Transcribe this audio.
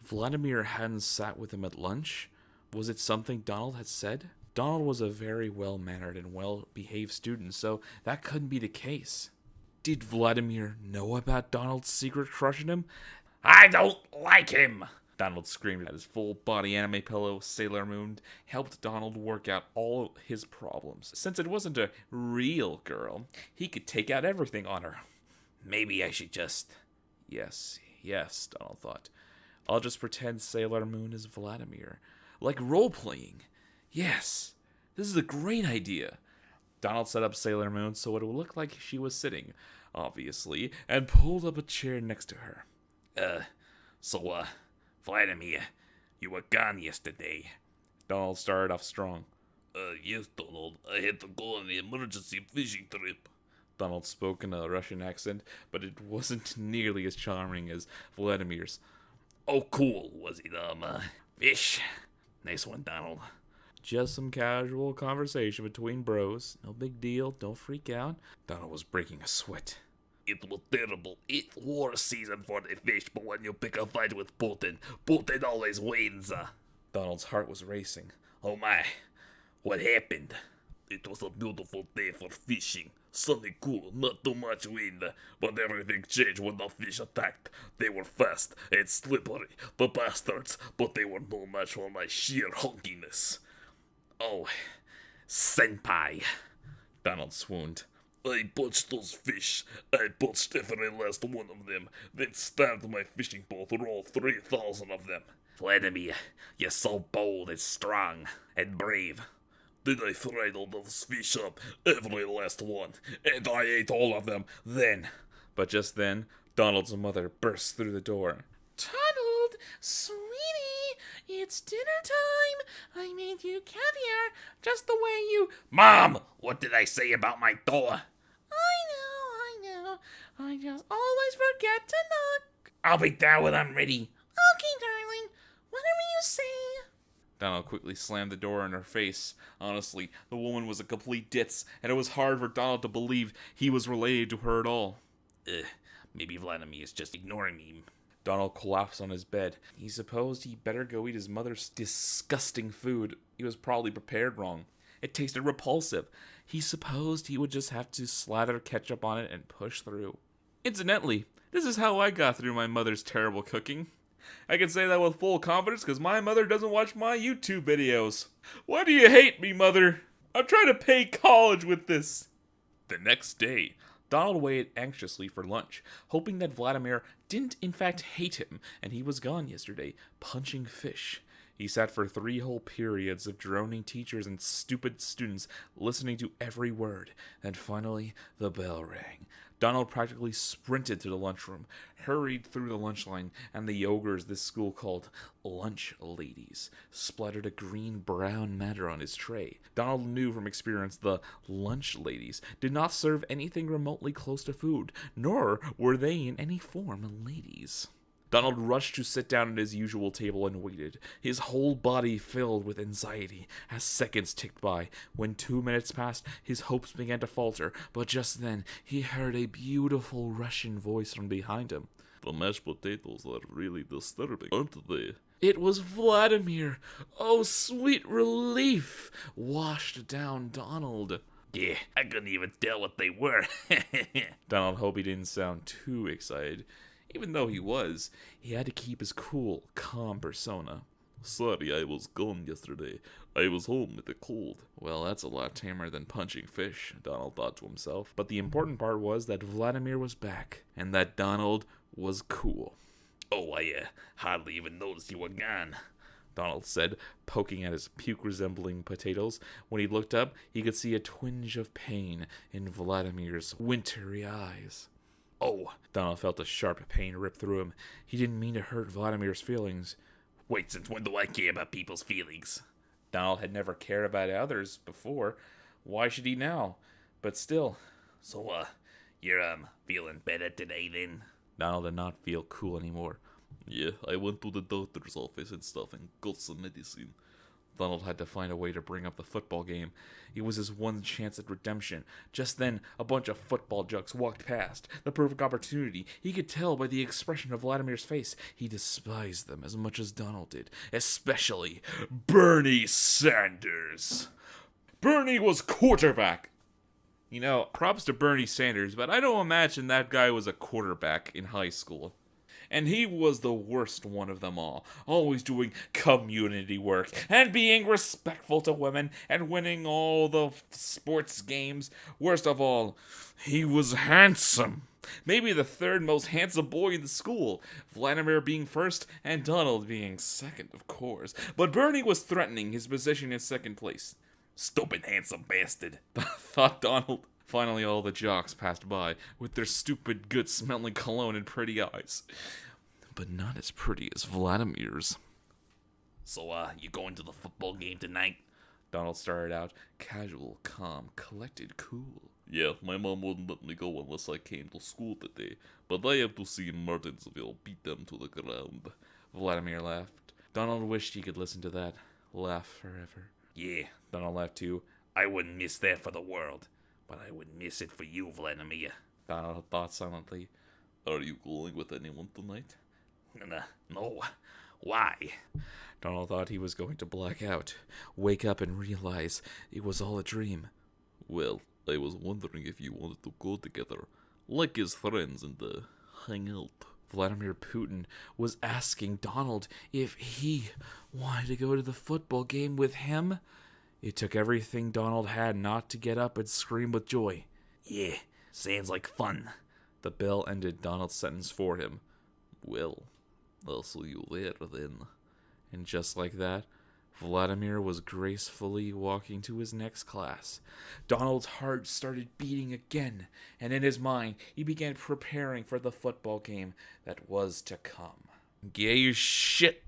Vladimir hadn't sat with him at lunch? Was it something Donald had said? Donald was a very well-mannered and well-behaved student, so that couldn't be the case. Did Vladimir know about Donald's secret crush on him? I don't like him! Donald screamed at his full-body anime pillow. Sailor Moon helped Donald work out all his problems. Since it wasn't a real girl, he could take out everything on her. Maybe I should just... Yes, Donald thought. I'll just pretend Sailor Moon is Vladimir. Like role-playing. Yes, this is a great idea. Donald set up Sailor Moon so it would look like she was sitting, obviously, and pulled up a chair next to her. Vladimir, you were gone yesterday. Donald started off strong. Yes, Donald. I had to go on an emergency fishing trip. Donald spoke in a Russian accent, but it wasn't nearly as charming as Vladimir's. Oh, cool, was it, fish? Nice one, Donald. Just some casual conversation between bros. No big deal, don't freak out. Donald was breaking a sweat. It was terrible. It war season for the fish, but when you pick a fight with Putin, Putin always wins. Donald's heart was racing. Oh my, what happened? It was a beautiful day for fishing. Sunny, cool, not too much wind, but everything changed when the fish attacked. They were fast and slippery, the bastards, but they were no match for my sheer hunkiness. Oh, senpai. Donald swooned. I punched those fish. I punched every last one of them, then stabbed my fishing boat with all 3,000 of them. Vladimir, you're so bold and strong and brave. Then I fried all those fish up, every last one, and I ate all of them then. But just then, Donald's mother burst through the door. Donald, sweetie, it's dinner time. I made you caviar just the way you... Mom, what did I say about my door? I know. I just always forget to knock. I'll be down when I'm ready. Okay, darling. Whatever you say. Donald quickly slammed the door in her face. Honestly, the woman was a complete ditz, and it was hard for Donald to believe he was related to her at all. Maybe Vladimir is just ignoring me. Donald collapsed on his bed. He supposed he better go eat his mother's disgusting food. He was probably prepared wrong. It tasted repulsive. He supposed he would just have to slather ketchup on it and push through. Incidentally, this is how I got through my mother's terrible cooking. I can say that with full confidence because my mother doesn't watch my YouTube videos. Why do you hate me, Mother? I'm trying to pay college with this. The next day, Donald waited anxiously for lunch, hoping that Vladimir didn't in fact hate him, and he was gone yesterday, punching fish. He sat for 3 whole periods of droning teachers and stupid students listening to every word. And finally, the bell rang. Donald practically sprinted to the lunchroom, hurried through the lunch line, and the ogres this school called lunch ladies splattered a green-brown matter on his tray. Donald knew from experience the lunch ladies did not serve anything remotely close to food, nor were they in any form ladies. Donald rushed to sit down at his usual table and waited, his whole body filled with anxiety as seconds ticked by. When 2 minutes passed, his hopes began to falter, but just then he heard a beautiful Russian voice from behind him. The mashed potatoes are really disturbing, aren't they? It was Vladimir. Oh, sweet relief washed down Donald. Yeah, I couldn't even tell what they were. Donald hoped he didn't sound too excited. Even though he was, he had to keep his cool, calm persona. Sorry, I was gone yesterday. I was home with a cold. Well, that's a lot tamer than punching fish, Donald thought to himself. But the important part was that Vladimir was back, and that Donald was cool. Oh, I hardly even noticed you were gone, Donald said, poking at his puke-resembling potatoes. When he looked up, he could see a twinge of pain in Vladimir's wintry eyes. Oh, Donald felt a sharp pain rip through him. He didn't mean to hurt Vladimir's feelings. Wait, since when do I care about people's feelings? Donald had never cared about others before. Why should he now? But still. So, you're, feeling better today then? Donald did not feel cool anymore. Yeah, I went to the doctor's office and stuff and got some medicine. Donald had to find a way to bring up the football game. It was his one chance at redemption. Just then, a bunch of football jocks walked past. The perfect opportunity. He could tell by the expression of Vladimir's face. He despised them as much as Donald did. Especially Bernie Sanders. Bernie was quarterback. You know, props to Bernie Sanders, but I don't imagine that guy was a quarterback in high school. And he was the worst one of them all, always doing community work and being respectful to women and winning all the sports games. Worst of all, he was handsome. Maybe the third most handsome boy in the school, Vladimir being first and Donald being second, of course. But Bernie was threatening his position in second place. Stupid handsome bastard, thought Donald. Finally, all the jocks passed by, with their stupid, good-smelling cologne and pretty eyes. But not as pretty as Vladimir's. So, you going to the football game tonight? Donald started out, casual, calm, collected, cool. Yeah, my mom wouldn't let me go unless I came to school today, but I have to see Martinsville beat them to the ground. Vladimir laughed. Donald wished he could listen to that laugh forever. Yeah, Donald laughed too. I wouldn't miss that for the world, but I would miss it for you, Vladimir. Donald thought silently. Are you going with anyone tonight? No. Why? Donald thought he was going to black out, wake up and realize it was all a dream. Well, I was wondering if you wanted to go together, like his friends, and hang out. Vladimir Putin was asking Donald if he wanted to go to the football game with him. It took everything Donald had not to get up and scream with joy. Yeah, sounds like fun. The bell ended Donald's sentence for him. Well, I'll see you there then. And just like that, Vladimir was gracefully walking to his next class. Donald's heart started beating again, and in his mind, he began preparing for the football game that was to come. Gay as shit,